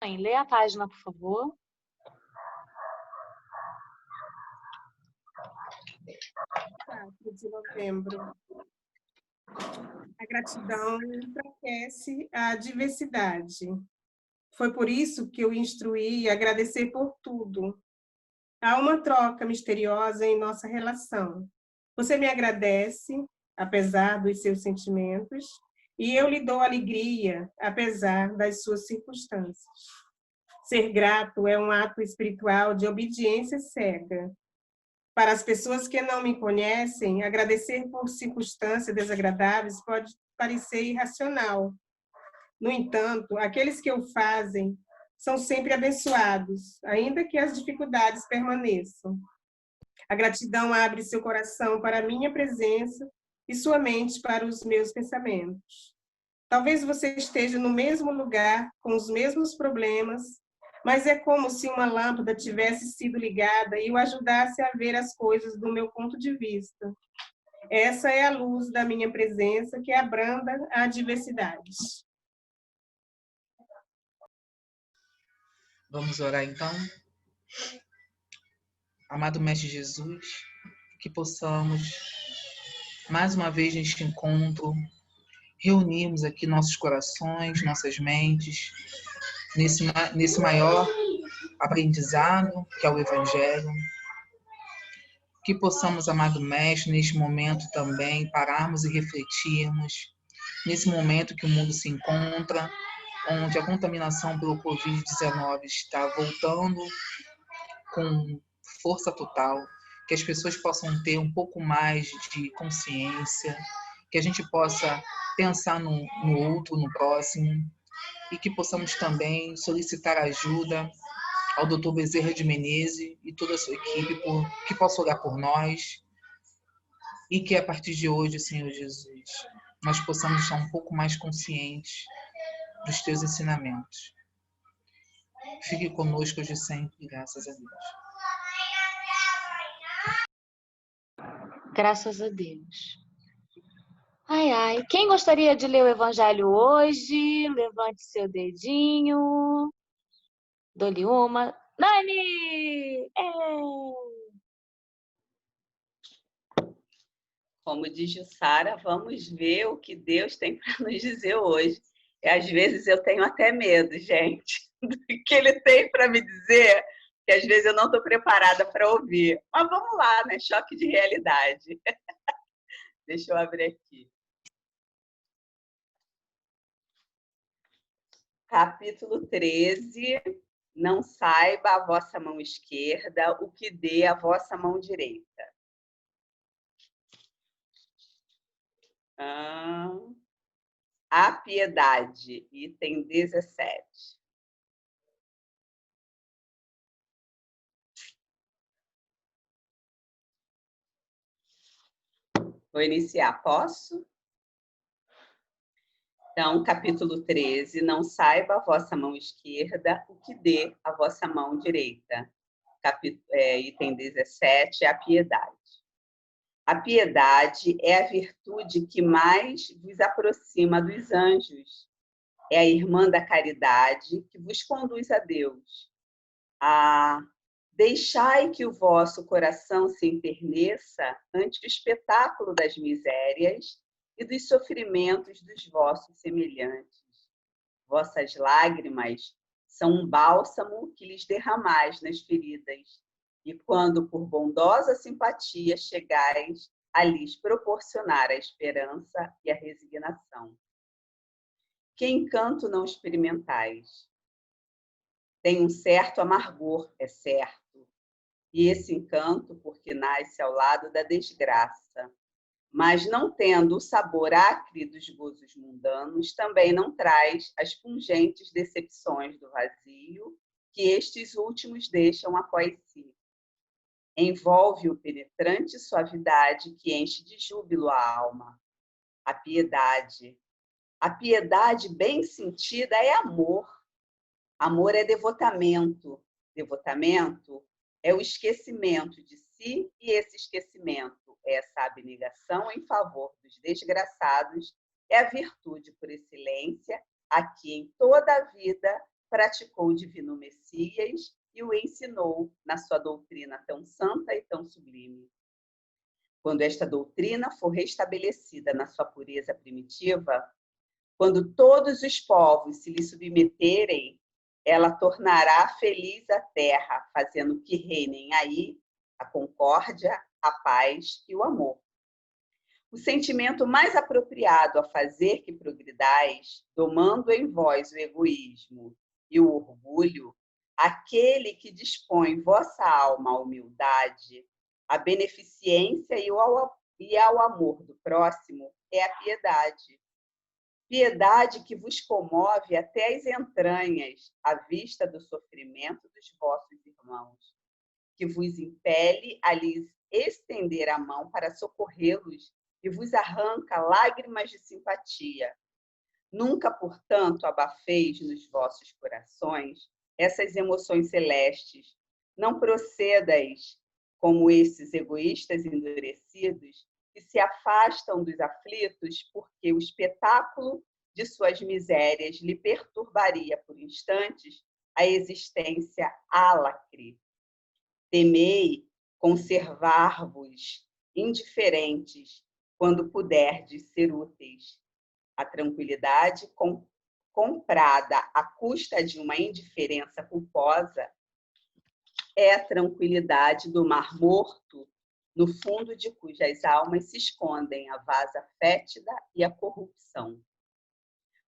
Lê a página, por favor. De novembro. A gratidão enfraquece a diversidade. Foi por isso que eu instruí agradecer por tudo. Há uma troca misteriosa em nossa relação. Você me agradece, apesar dos seus sentimentos, e eu lhe dou alegria, apesar das suas circunstâncias. Ser grato é um ato espiritual de obediência cega. Para as pessoas que não me conhecem, agradecer por circunstâncias desagradáveis pode parecer irracional. No entanto, aqueles que o fazem são sempre abençoados, ainda que as dificuldades permaneçam. A gratidão abre seu coração para a minha presença e sua mente para os meus pensamentos. Talvez você esteja no mesmo lugar, com os mesmos problemas, mas é como se uma lâmpada tivesse sido ligada e o ajudasse a ver as coisas do meu ponto de vista. Essa é a luz da minha presença que abranda a diversidade. Vamos orar então? Amado Mestre Jesus, que possamos, mais uma vez neste encontro, reunirmos aqui nossos corações, nossas mentes, nesse maior aprendizado que é o Evangelho. Que possamos, amado Mestre, neste momento também pararmos e refletirmos, nesse momento que o mundo se encontra, onde a contaminação pelo Covid-19 está voltando com força total, que as pessoas possam ter um pouco mais de consciência, que a gente possa pensar no outro, no próximo, e que possamos também solicitar ajuda ao Dr. Bezerra de Menezes e toda a sua equipe, que possa orar por nós, e que a partir de hoje, Senhor Jesus, nós possamos estar um pouco mais conscientes dos teus ensinamentos. Fique conosco hoje sempre, graças a Deus. Graças a Deus. Ai, ai. Quem gostaria de ler o Evangelho hoje? Levante seu dedinho. Dou-lhe uma. Nani! Como diz Jussara, vamos ver o que Deus tem para nos dizer hoje. E às vezes eu tenho até medo, gente, do que Ele tem para me dizer, que às vezes eu não estou preparada para ouvir. Mas vamos lá, né? Choque de realidade. Deixa eu abrir aqui. Capítulo 13. Não saiba a vossa mão esquerda o que dê a vossa mão direita. A piedade, item 17. Vou iniciar, posso? Então, capítulo 13, não saiba a vossa mão esquerda o que dê a vossa mão direita. Item 17, a piedade. A piedade é a virtude que mais vos aproxima dos anjos. É a irmã da caridade que vos conduz a Deus. Deixai que o vosso coração se enterneça ante o espetáculo das misérias e dos sofrimentos dos vossos semelhantes. Vossas lágrimas são um bálsamo que lhes derramais nas feridas, e quando por bondosa simpatia chegais a lhes proporcionar a esperança e a resignação. Que encanto não experimentais? Tem um certo amargor, é certo, e esse encanto porque nasce ao lado da desgraça, mas não tendo o sabor acre dos gozos mundanos, também não traz as pungentes decepções do vazio que estes últimos deixam após si. Envolve-o penetrante suavidade que enche de júbilo a alma. A piedade bem sentida é amor. Amor é devotamento. Devotamento é o esquecimento de si, e esse esquecimento, essa abnegação em favor dos desgraçados, é a virtude por excelência, a que em toda a vida praticou o divino Messias e o ensinou na sua doutrina tão santa e tão sublime. Quando esta doutrina for restabelecida na sua pureza primitiva, quando todos os povos se lhe submeterem, ela tornará feliz a terra, fazendo que reinem aí a concórdia, a paz e o amor. O sentimento mais apropriado a fazer que progridais, domando em vós o egoísmo e o orgulho, aquele que dispõe vossa alma à humildade, à beneficência e ao amor do próximo, é a piedade. Piedade que vos comove até as entranhas, à vista do sofrimento dos vossos irmãos, que vos impele a lhes estender a mão para socorrê-los e vos arranca lágrimas de simpatia. Nunca, portanto, abafeis nos vossos corações essas emoções celestes. Não procedais como esses egoístas endurecidos que se afastam dos aflitos porque o espetáculo de suas misérias lhe perturbaria por instantes a existência álacre. Temei conservar-vos indiferentes quando puderdes ser úteis. A tranquilidade comprada à custa de uma indiferença culposa é a tranquilidade do mar morto, no fundo de cujas almas se escondem a vasa fétida e a corrupção.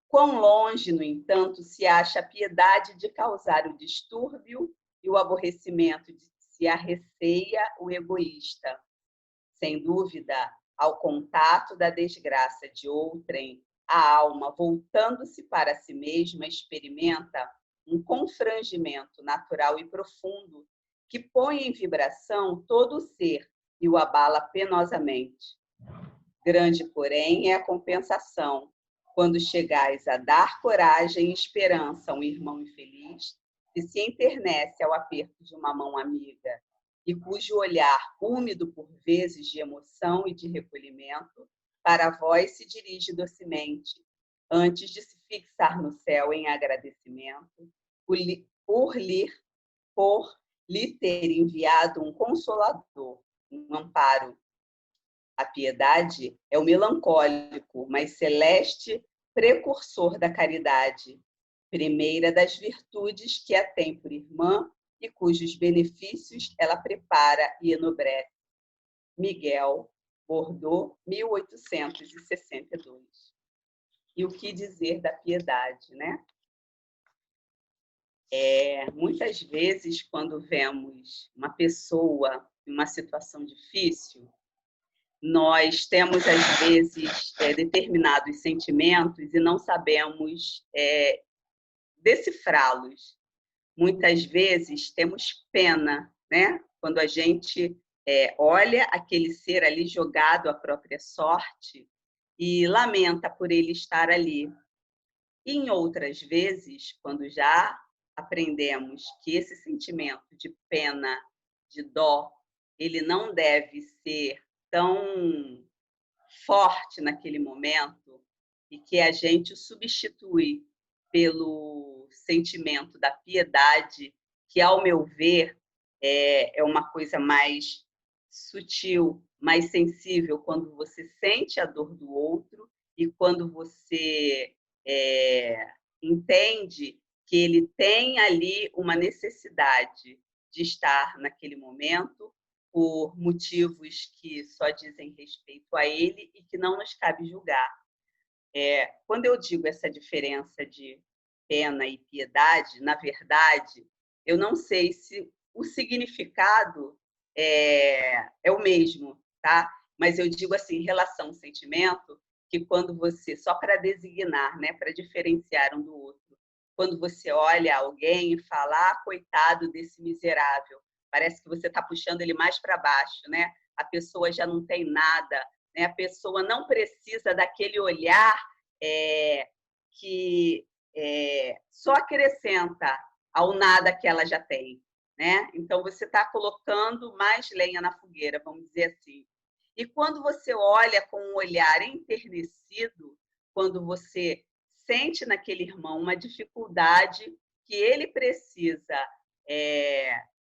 Quão longe, no entanto, se acha a piedade de causar o distúrbio e o aborrecimento de que se arreceia o egoísta. Sem dúvida, ao contato da desgraça de outrem, a alma, voltando-se para si mesma, experimenta um confrangimento natural e profundo que põe em vibração todo o ser e o abala penosamente. Grande, porém, é a compensação, quando chegais a dar coragem e esperança a um irmão infeliz que se enternece ao aperto de uma mão amiga e cujo olhar, úmido por vezes de emoção e de recolhimento, para vós se dirige docemente, antes de se fixar no céu em agradecimento, por lhe ter enviado um consolador, um amparo. A piedade é o melancólico, mas celeste precursor da caridade, primeira das virtudes que a tem por irmã e cujos benefícios ela prepara e enobrece. Miguel, Bordeaux, 1862. E o que dizer da piedade, né? Muitas vezes, quando vemos uma pessoa em uma situação difícil, nós temos, às vezes, determinados sentimentos e não sabemos decifrá-los. Muitas vezes temos pena, né? Quando a gente olha aquele ser ali jogado à própria sorte e lamenta por ele estar ali. E em outras vezes, quando já aprendemos que esse sentimento de pena, de dó, ele não deve ser tão forte naquele momento e que a gente o substitui pelo sentimento da piedade, que, ao meu ver, é uma coisa mais sutil, mais sensível, quando você sente a dor do outro e quando você entende que ele tem ali uma necessidade de estar naquele momento por motivos que só dizem respeito a ele e que não nos cabe julgar. Quando eu digo essa diferença de pena e piedade, na verdade, eu não sei se o significado é o mesmo, tá? Mas eu digo assim, relação sentimento, que quando você, só para designar, né, para diferenciar um do outro, quando você olha alguém e fala, coitado desse miserável, parece que você está puxando ele mais para baixo, né? A pessoa já não tem nada, né? A pessoa não precisa daquele olhar que só acrescenta ao nada que ela já tem, né? Então, você está colocando mais lenha na fogueira, vamos dizer assim. E quando você olha com um olhar enternecido, quando você sente naquele irmão uma dificuldade que ele precisa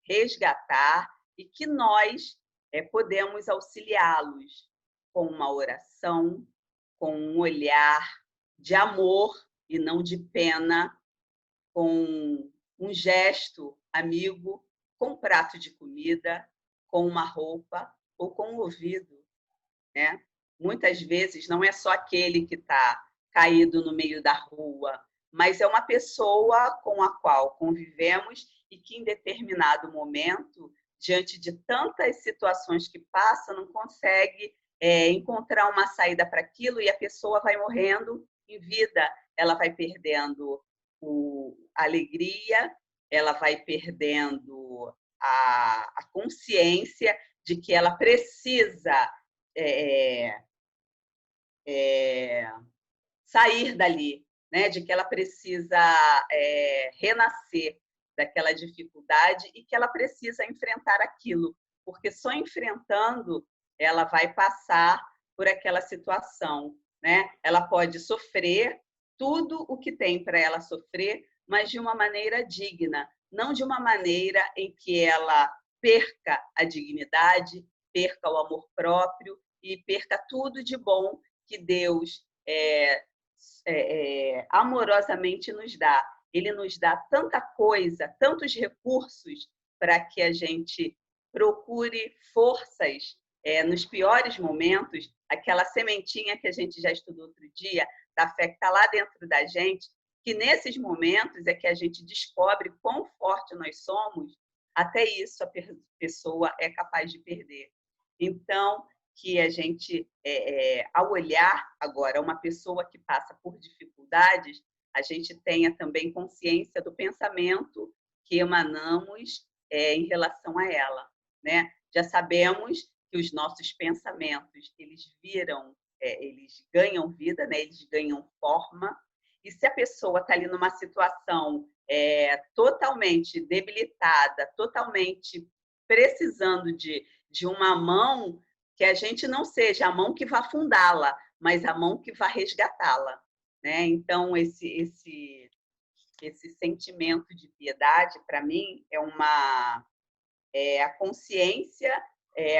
resgatar e que nós podemos auxiliá-los com uma oração, com um olhar de amor e não de pena, com um gesto amigo, com um prato de comida, com uma roupa ou com um ouvido, né? Muitas vezes não é só aquele que está caído no meio da rua, mas é uma pessoa com a qual convivemos e que, em determinado momento, diante de tantas situações que passa, não consegue encontrar uma saída para aquilo e a pessoa vai morrendo em vida, ela vai perdendo a alegria, ela vai perdendo a consciência de que ela precisa sair dali, né? De que ela precisa renascer daquela dificuldade e que ela precisa enfrentar aquilo, porque só enfrentando ela vai passar por aquela situação, né? Ela pode sofrer tudo o que tem para ela sofrer, mas de uma maneira digna, não de uma maneira em que ela perca a dignidade, perca o amor próprio e perca tudo de bom que Deus amorosamente nos dá. Ele nos dá tanta coisa, tantos recursos para que a gente procure forças nos piores momentos, aquela sementinha que a gente já estudou outro dia, da fé que está lá dentro da gente, que nesses momentos é que a gente descobre quão forte nós somos, até isso a pessoa é capaz de perder. Então, que a gente, ao olhar agora uma pessoa que passa por dificuldades, a gente tenha também consciência do pensamento que emanamos em relação a ela, né? Já sabemos que os nossos pensamentos, eles ganham vida, né? Eles ganham forma, e se a pessoa está ali numa situação totalmente debilitada, totalmente precisando de uma mão, que a gente não seja a mão que vai afundá-la, mas a mão que vai resgatá-la, né? Então, esse sentimento de piedade, para mim, é a consciência,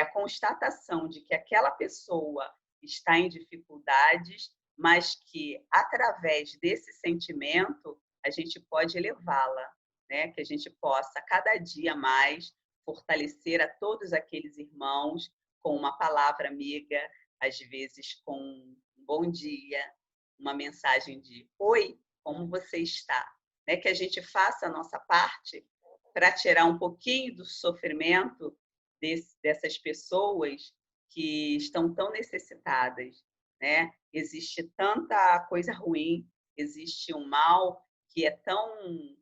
a constatação de que aquela pessoa está em dificuldades, mas que, através desse sentimento, a gente pode elevá-la, né? Que a gente possa, cada dia mais, fortalecer a todos aqueles irmãos com uma palavra amiga, às vezes com um bom dia, uma mensagem de oi, como você está? Né? Que a gente faça a nossa parte para tirar um pouquinho do sofrimento dessas pessoas que estão tão necessitadas, né? Existe tanta coisa ruim, existe um mal que é tão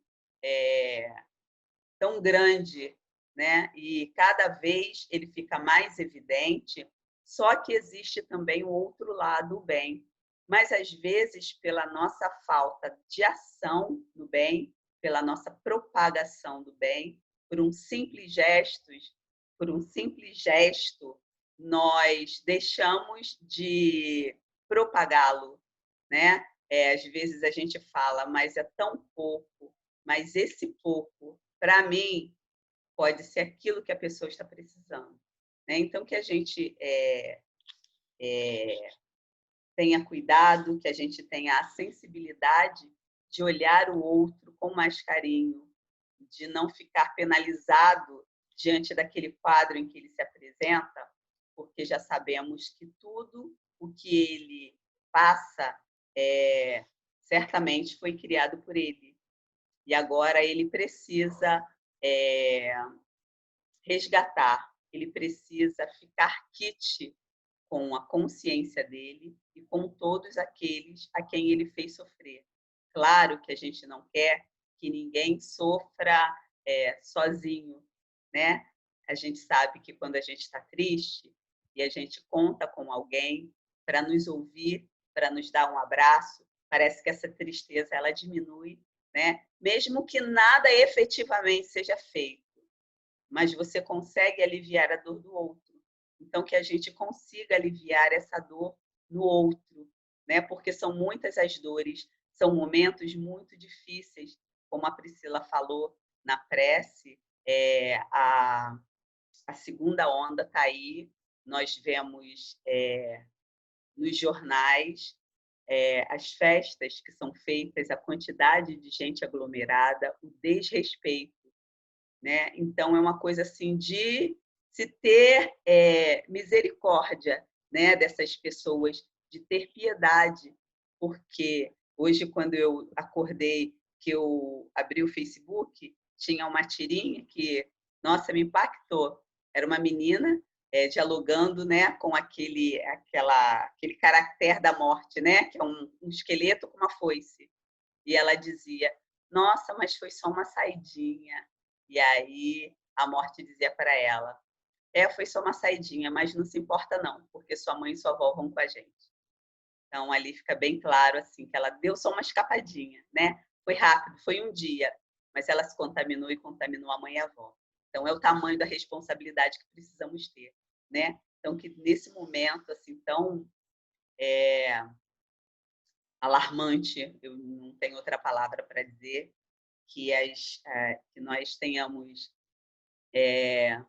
grande, né? E cada vez ele fica mais evidente, só que existe também o outro lado, o bem. Mas, às vezes, pela nossa falta de ação do bem, pela nossa propagação do bem, por um simples gesto, nós deixamos de propagá-lo, né? Às vezes a gente fala, mas é tão pouco, mas esse pouco, para mim, pode ser aquilo que a pessoa está precisando, né? Então, que a gente tenha cuidado, que a gente tenha a sensibilidade de olhar o outro com mais carinho, de não ficar penalizado diante daquele quadro em que ele se apresenta, porque já sabemos que tudo o que ele passa certamente foi criado por ele. E agora ele precisa resgatar, ele precisa ficar quite com a consciência dele e com todos aqueles a quem ele fez sofrer. Claro que a gente não quer que ninguém sofra sozinho, né? A gente sabe que quando a gente está triste e a gente conta com alguém para nos ouvir, para nos dar um abraço, parece que essa tristeza ela diminui, né? Mesmo que nada efetivamente seja feito, mas você consegue aliviar a dor do outro. Então, que a gente consiga aliviar essa dor no outro, né? Porque são muitas as dores, são momentos muito difíceis, como a Priscila falou na prece, a segunda onda está aí. Nós vemos nos jornais as festas que são feitas, a quantidade de gente aglomerada, o desrespeito, né? Então, é uma coisa assim de se ter misericórdia, né, dessas pessoas, de ter piedade, porque hoje, quando eu acordei, que eu abri o Facebook, tinha uma tirinha que, nossa, me impactou. Era uma menina dialogando, né, com aquele caractere da morte, né, que é um esqueleto com uma foice. E ela dizia, nossa, mas foi só uma saidinha. E aí a morte dizia para ela, foi só uma saidinha, mas não se importa não, porque sua mãe e sua avó vão com a gente. Então, ali fica bem claro assim, que ela deu só uma escapadinha, né? Foi rápido, foi um dia, mas ela se contaminou e contaminou a mãe e a avó. Então, é o tamanho da responsabilidade que precisamos ter, né? Então, que nesse momento assim tão alarmante, eu não tenho outra palavra para dizer, que nós tenhamos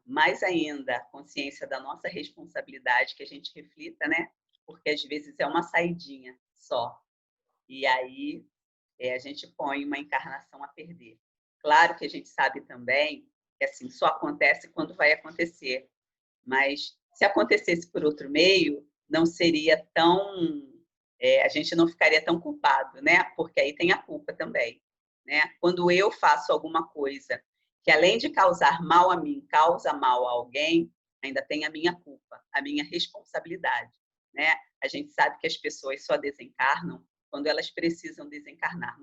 mais ainda consciência da nossa responsabilidade, que a gente reflita, né? Porque às vezes é uma saidinha só. E aí a gente põe uma encarnação a perder. Claro que a gente sabe também que assim, só acontece quando vai acontecer. Mas se acontecesse por outro meio, não seria tão... a gente não ficaria tão culpado, né? Porque aí tem a culpa também, né? Quando eu faço alguma coisa que, além de causar mal a mim, causa mal a alguém, ainda tem a minha culpa, a minha responsabilidade, né? A gente sabe que as pessoas só desencarnam quando elas precisam desencarnar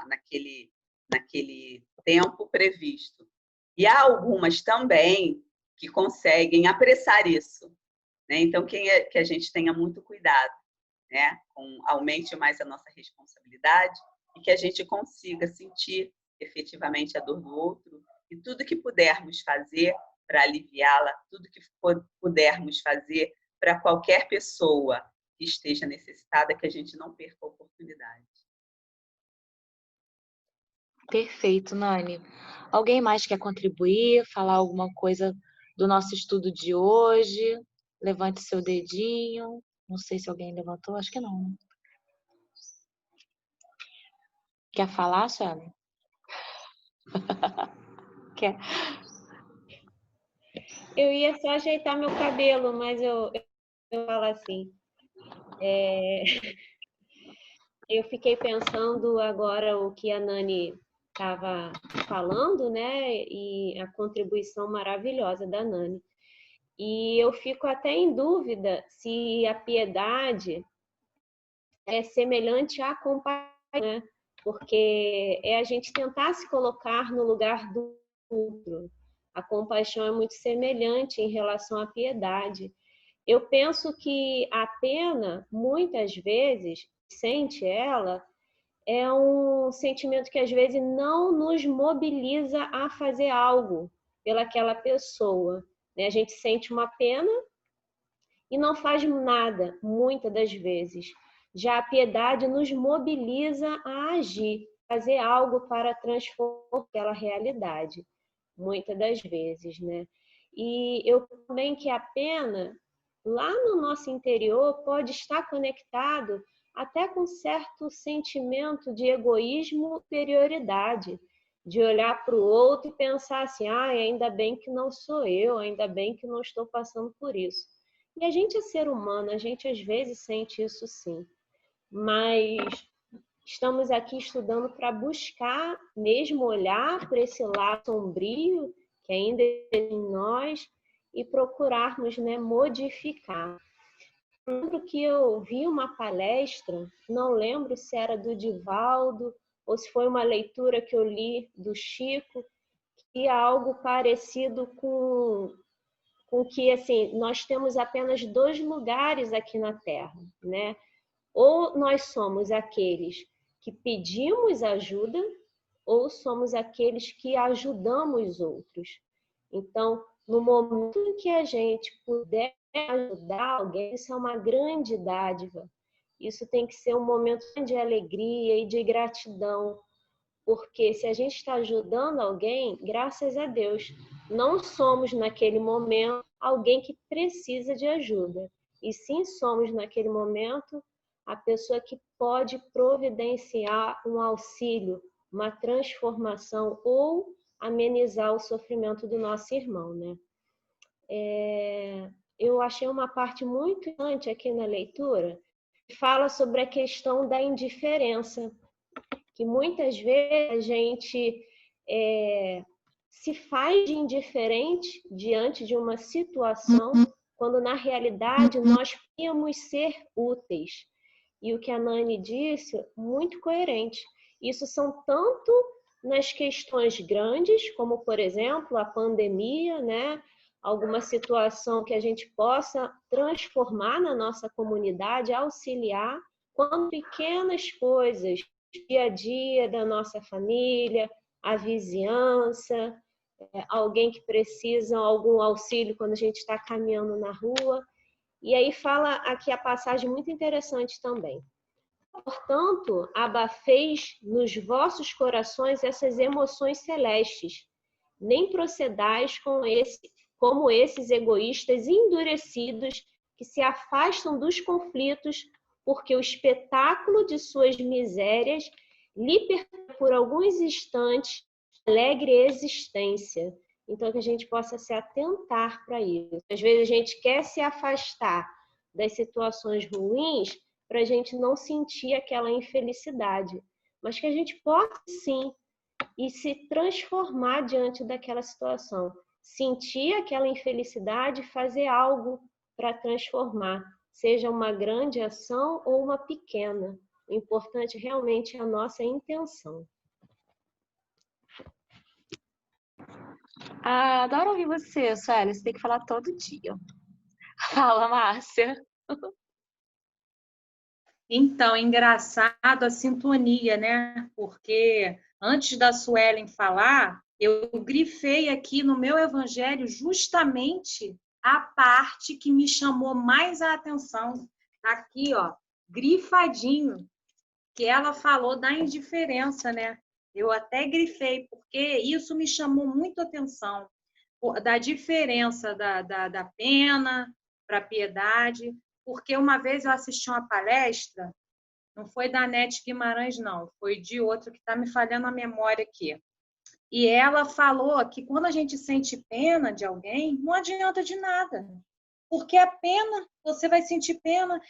naquele tempo previsto. E há algumas também que conseguem apressar isso, né? Então, que a gente tenha muito cuidado, né? Aumente mais a nossa responsabilidade e que a gente consiga sentir efetivamente a dor do outro e tudo que pudermos fazer para aliviá-la, tudo que pudermos fazer para qualquer pessoa que esteja necessitada, que a gente não perca a oportunidade. Perfeito, Nani. Alguém mais quer contribuir, falar alguma coisa do nosso estudo de hoje? Levante seu dedinho. Não sei se alguém levantou, acho que não, né? Quer falar, Suelen? Quer? Eu ia só ajeitar meu cabelo, mas eu falo assim. Eu fiquei pensando agora o que a Nani estava falando, né? E a contribuição maravilhosa da Nani. E eu fico até em dúvida se a piedade é semelhante à compaixão, né? Porque é a gente tentar se colocar no lugar do outro. A compaixão é muito semelhante em relação à piedade. Eu penso que a pena, muitas vezes, sente ela, é um sentimento que às vezes não nos mobiliza a fazer algo pelaquela pessoa, né? A gente sente uma pena e não faz nada, muitas das vezes. Já a piedade nos mobiliza a agir, fazer algo para transformar aquela realidade, muitas das vezes, né? E eu também que a pena, lá no nosso interior, pode estar conectado até com certo sentimento de egoísmo, superioridade, de olhar para o outro e pensar assim, ainda bem que não sou eu, ainda bem que não estou passando por isso. E a gente é ser humano, a gente às vezes sente isso sim, mas estamos aqui estudando para buscar mesmo olhar para esse lado sombrio que ainda é em nós e procurarmos, né, modificar. Eu lembro que eu vi uma palestra, não lembro se era do Divaldo ou se foi uma leitura que eu li do Chico, que é algo parecido com que assim, nós temos apenas 2 lugares aqui na Terra, né? Ou nós somos aqueles que pedimos ajuda, ou somos aqueles que ajudamos outros. Então, no momento em que a gente puder ajudar alguém, isso é uma grande dádiva. Isso tem que ser um momento de alegria e de gratidão, porque se a gente está ajudando alguém, graças a Deus, não somos naquele momento alguém que precisa de ajuda, e sim somos naquele momento a pessoa que pode providenciar um auxílio, uma transformação ou amenizar o sofrimento do nosso irmão, né? Eu achei uma parte muito importante aqui na leitura, que fala sobre a questão da indiferença, que muitas vezes a gente se faz de indiferente diante de uma situação, quando na realidade nós podemos ser úteis. E o que a Nani disse, muito coerente. Isso são tanto nas questões grandes, como, por exemplo, a pandemia, né? Alguma situação que a gente possa transformar na nossa comunidade, auxiliar, quanto pequenas coisas, dia a dia da nossa família, a vizinhança, alguém que precisa algum auxílio quando a gente está caminhando na rua. E aí fala aqui a passagem muito interessante também. Portanto, abafeis nos vossos corações essas emoções celestes, nem procedais como esses egoístas endurecidos que se afastam dos conflitos, porque o espetáculo de suas misérias lhe permite por alguns instantes alegre existência. Então, que a gente possa se atentar para isso. Às vezes a gente quer se afastar das situações ruins para a gente não sentir aquela infelicidade, mas que a gente possa sim e se transformar diante daquela situação. Sentir aquela infelicidade e fazer algo para transformar, seja uma grande ação ou uma pequena. O importante realmente é a nossa intenção. Adoro ouvir você, Sueli. Você tem que falar todo dia. Fala, Márcia. Então, engraçado a sintonia, né? Porque antes da Suelen falar, eu grifei aqui no meu evangelho justamente a parte que me chamou mais a atenção. Aqui, ó, grifadinho, que ela falou da indiferença, né? Eu até grifei, porque isso me chamou muito a atenção, da diferença da pena para a piedade, porque uma vez eu assisti uma palestra, não foi da Nete Guimarães, não, foi de outro que está me falhando a memória aqui. E ela falou que quando a gente sente pena de alguém, não adianta de nada, porque a pena, você vai sentir pena.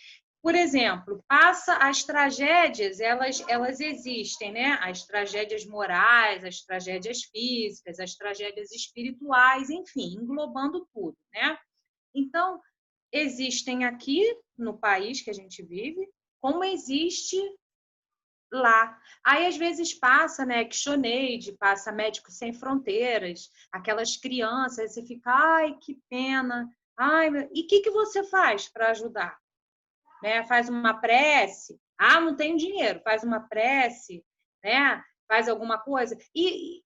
Por exemplo, as tragédias, elas existem, né? As tragédias morais, as tragédias físicas, as tragédias espirituais, enfim, englobando tudo, né? Então, existem aqui no país que a gente vive, como existe lá. Aí, às vezes, passa, né, ActionAid, passa Médicos Sem Fronteiras, aquelas crianças, você fica, ai, que pena, ai, e o que você faz para ajudar? Né? Faz uma prece, não tem dinheiro, faz uma prece, né? Faz alguma coisa, e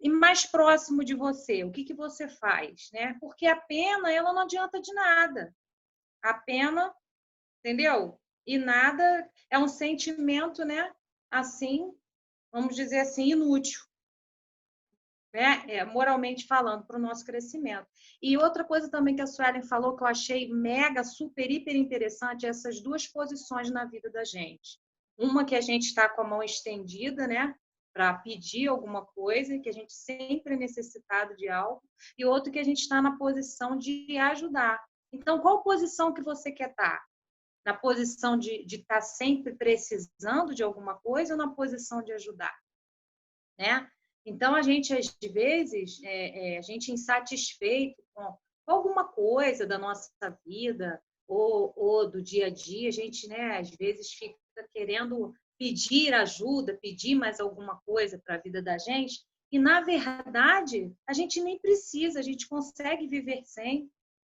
mais próximo de você, o que você faz? Né? Porque a pena, ela não adianta de nada. A pena, entendeu? E nada, é um sentimento, né? Assim, vamos dizer assim, inútil. Né? Moralmente falando, para o nosso crescimento. E outra coisa também que a Suelen falou, que eu achei mega, super, hiper interessante, é essas duas posições na vida da gente. Uma que a gente está com a mão estendida, né? Para pedir alguma coisa, que a gente sempre é necessitado de algo, e outro que a gente está na posição de ajudar. Então, qual posição que você quer estar? Na posição de estar sempre precisando de alguma coisa ou na posição de ajudar? Né? Então, a gente, às vezes, a gente insatisfeito com alguma coisa da nossa vida ou do dia a dia, a gente, né, às vezes, fica querendo pedir ajuda, pedir mais alguma coisa para a vida da gente, e, na verdade, a gente nem precisa, a gente consegue viver sem,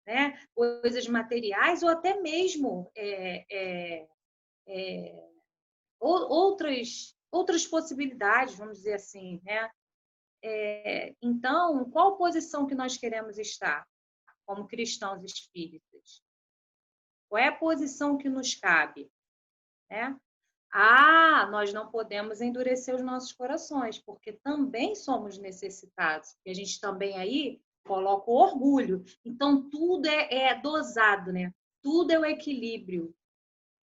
né, coisas materiais ou até mesmo outras possibilidades, vamos dizer assim, né? Então, qual posição que nós queremos estar como cristãos espíritas? Qual é a posição que nos cabe? Né? nós não podemos endurecer os nossos corações, porque também somos necessitados. E a gente também aí coloca o orgulho. Então, tudo é dosado, né? Tudo é o equilíbrio.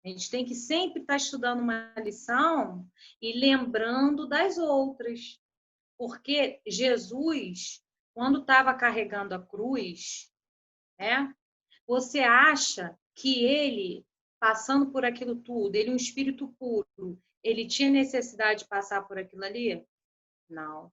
A gente tem que sempre estar estudando uma lição e lembrando das outras. Porque Jesus, quando estava carregando a cruz, né? Você acha que ele, passando por aquilo tudo, ele um espírito puro, ele tinha necessidade de passar por aquilo ali? Não.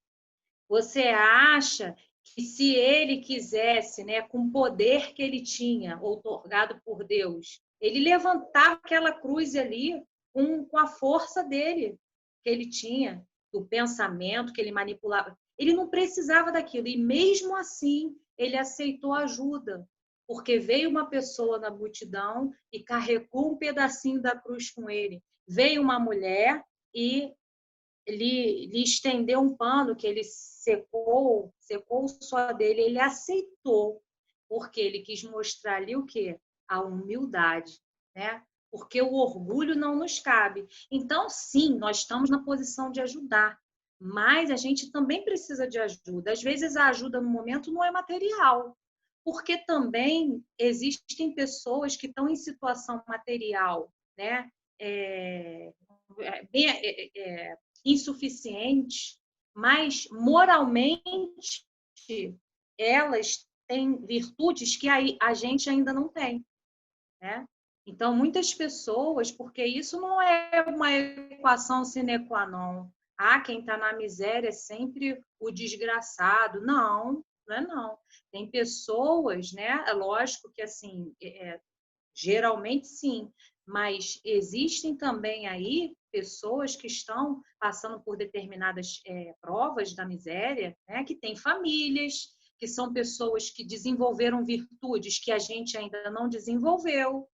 Você acha que se ele quisesse, né, com o poder que ele tinha, outorgado por Deus, ele levantava aquela cruz ali com a força dele, que ele tinha, do pensamento que ele manipulava. Ele não precisava daquilo, e mesmo assim ele aceitou ajuda, porque veio uma pessoa na multidão e carregou um pedacinho da cruz com ele. Veio uma mulher e lhe estendeu um pano que ele secou o suor dele, ele aceitou, porque ele quis mostrar ali o quê? A humildade, né? Porque o orgulho não nos cabe. Então, sim, nós estamos na posição de ajudar, mas a gente também precisa de ajuda. Às vezes a ajuda no momento não é material, porque também existem pessoas que estão em situação material, né? Insuficiente, mas moralmente elas têm virtudes que a gente ainda não tem, né? Então, muitas pessoas, porque isso não é uma equação sine qua non. Quem está na miséria é sempre o desgraçado. Não, não é não. Tem pessoas, né? É lógico que, assim, geralmente sim, mas existem também aí pessoas que estão passando por determinadas provas da miséria, né? Que têm famílias, que são pessoas que desenvolveram virtudes que a gente ainda não desenvolveu,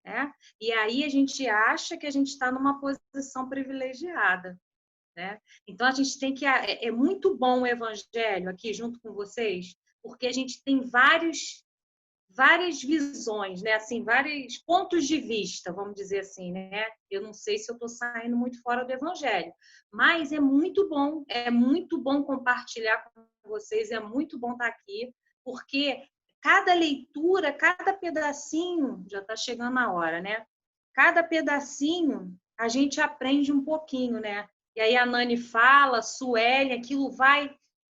né? E aí a gente acha que a gente está numa posição privilegiada, né? Então a gente tem que... É muito bom o evangelho aqui junto com vocês, porque a gente tem várias visões, né? Assim, vários pontos de vista, vamos dizer assim, né? Eu não sei se eu estou saindo muito fora do evangelho, mas é muito bom compartilhar com vocês, é muito bom estar aqui, porque cada leitura, cada pedacinho, já está chegando a hora, né? Cada pedacinho a gente aprende um pouquinho, né? E aí a Nani fala, Sueli,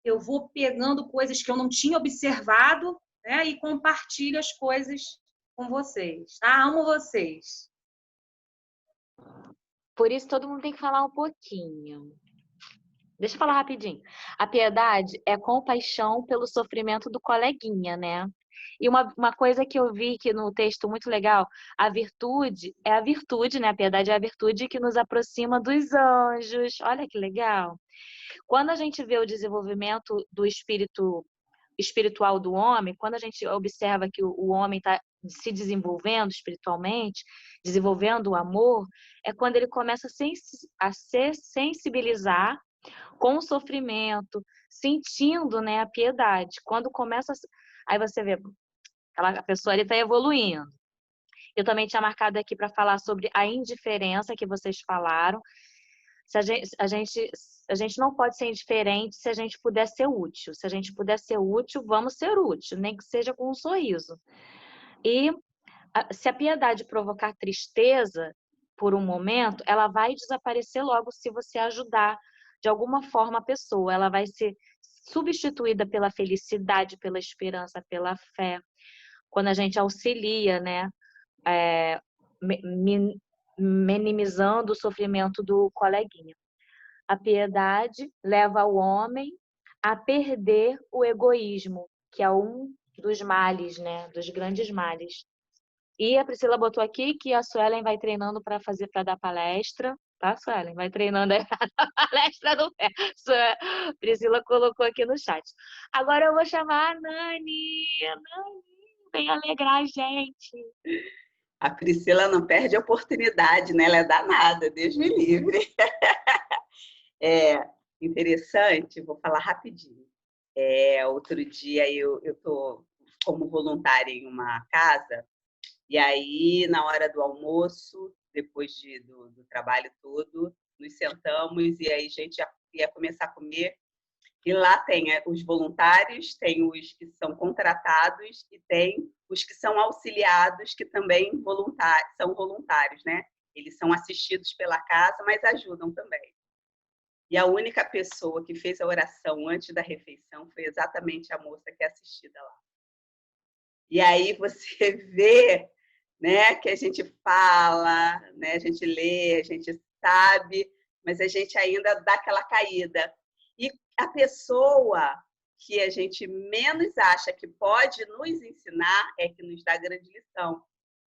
eu vou pegando coisas que eu não tinha observado, né? E compartilho as coisas com vocês, tá? Amo vocês. Por isso, todo mundo tem que falar um pouquinho. Deixa eu falar rapidinho. A piedade é compaixão pelo sofrimento do coleguinha, né? E uma coisa que eu vi que no texto muito legal, a virtude é a virtude, né? A piedade é a virtude que nos aproxima dos anjos. Olha que legal. Quando a gente vê o desenvolvimento do espírito espiritual do homem, quando a gente observa que o homem está se desenvolvendo espiritualmente, desenvolvendo o amor, é quando ele começa a se sensibilizar com o sofrimento, sentindo, né, a piedade. Quando começa... Aí você vê, a pessoa ali está evoluindo. Eu também tinha marcado aqui para falar sobre a indiferença que vocês falaram. A gente não pode ser indiferente se a gente puder ser útil. Se a gente puder ser útil, vamos ser útil, nem que seja com um sorriso. E se a piedade provocar tristeza por um momento, ela vai desaparecer logo se você ajudar de alguma forma a pessoa. Ela vai ser substituída pela felicidade, pela esperança, pela fé. Quando a gente auxilia, né? Minimizando o sofrimento do coleguinha. A piedade leva o homem a perder o egoísmo, que é um dos males, né? Dos grandes males. E a Priscila botou aqui que a Suelen vai treinando para dar palestra, tá, Suelen? Vai treinando aí para dar palestra no pé. Priscila colocou aqui no chat. Agora eu vou chamar a Nani. Nani, vem alegrar a gente. A Priscila não perde a oportunidade, né? Ela é danada, Deus me livre. É interessante, vou falar rapidinho. Outro dia eu estou como voluntária em uma casa, e aí, na hora do almoço, depois do trabalho todo, nos sentamos e aí a gente ia começar a comer. E lá tem os voluntários, tem os que são contratados e tem os que são auxiliados, que também são voluntários, né? Eles são assistidos pela casa, mas ajudam também. E a única pessoa que fez a oração antes da refeição foi exatamente a moça que é assistida lá. E aí você vê, né, que a gente fala, né, a gente lê, a gente sabe, mas a gente ainda dá aquela caída. E a pessoa que a gente menos acha que pode nos ensinar é que nos dá grande lição.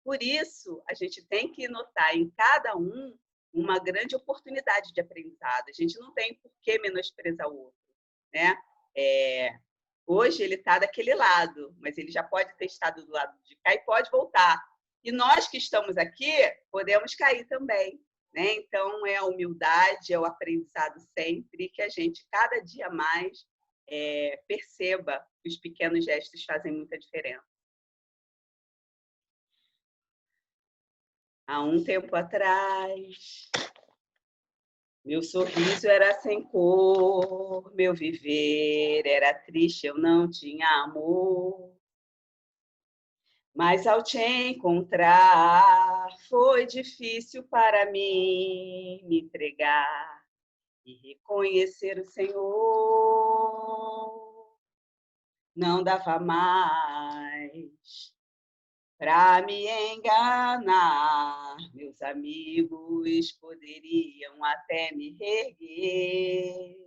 Por isso, a gente tem que notar em cada um uma grande oportunidade de aprendizado. A gente não tem por que menosprezar o outro, né? Hoje ele está daquele lado, mas ele já pode ter estado do lado de cá e pode voltar. E nós que estamos aqui podemos cair também, né? Então, é a humildade, é o aprendizado sempre, que a gente, cada dia mais, perceba que os pequenos gestos fazem muita diferença. Há um tempo atrás, meu sorriso era sem cor, meu viver era triste, eu não tinha amor. Mas ao te encontrar, foi difícil para mim me entregar e reconhecer o Senhor. Não dava mais para me enganar, meus amigos poderiam até me reerguer.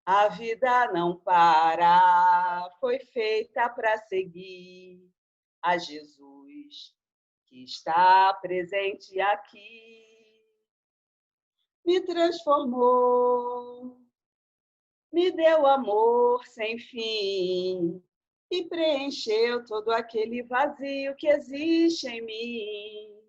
A vida não para, foi feita para seguir a Jesus, que está presente aqui. Me transformou, me deu amor sem fim e preencheu todo aquele vazio que existe em mim.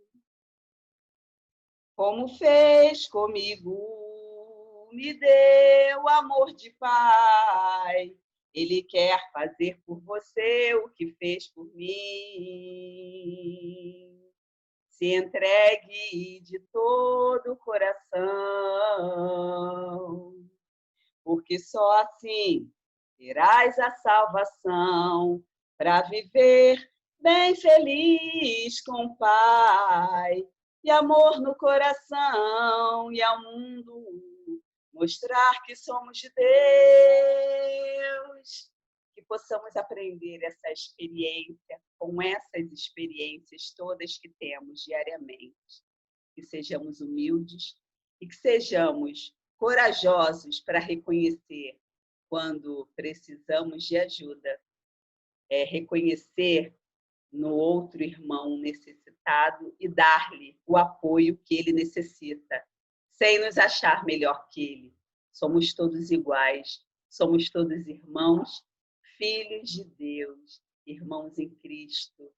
Como fez comigo, me deu amor de pai. Ele quer fazer por você o que fez por mim. Se entregue de todo o coração, porque só assim terás a salvação para viver bem feliz com o Pai. E amor no coração e ao mundo mostrar que somos de Deus. Que possamos aprender essa experiência com essas experiências todas que temos diariamente. Que sejamos humildes e que sejamos corajosos para reconhecer quando precisamos de ajuda. Reconhecer no outro irmão necessitado e dar-lhe o apoio que ele necessita, sem nos achar melhor que ele. Somos todos iguais, somos todos irmãos, filhos de Deus, irmãos em Cristo,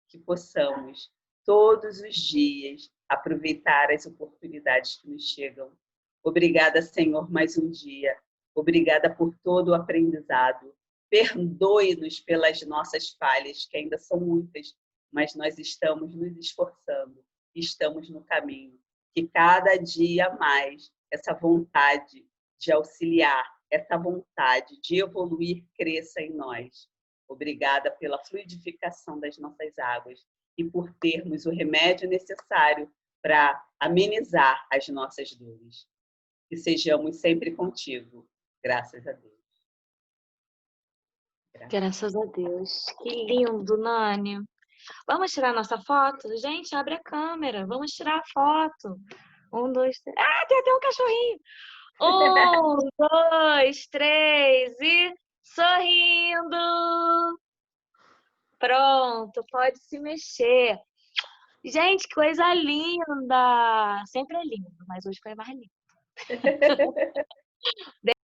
que possamos todos os dias aproveitar as oportunidades que nos chegam. Obrigada, Senhor, mais um dia. Obrigada por todo o aprendizado. Perdoe-nos pelas nossas falhas, que ainda são muitas, mas nós estamos nos esforçando, estamos no caminho. Que cada dia mais essa vontade de auxiliar, essa vontade de evoluir cresça em nós. Obrigada pela fluidificação das nossas águas e por termos o remédio necessário para amenizar as nossas dores. Que sejamos sempre contigo. Graças a Deus. Graças a Deus. Que lindo, Nani. Vamos tirar nossa foto? Gente, abre a câmera. Vamos tirar a foto. 1, 2, 3. Ah, tem até um cachorrinho. 1, 2, 3 e sorrindo. Pronto, pode se mexer. Gente, que coisa linda. Sempre é lindo, mas hoje foi mais lindo.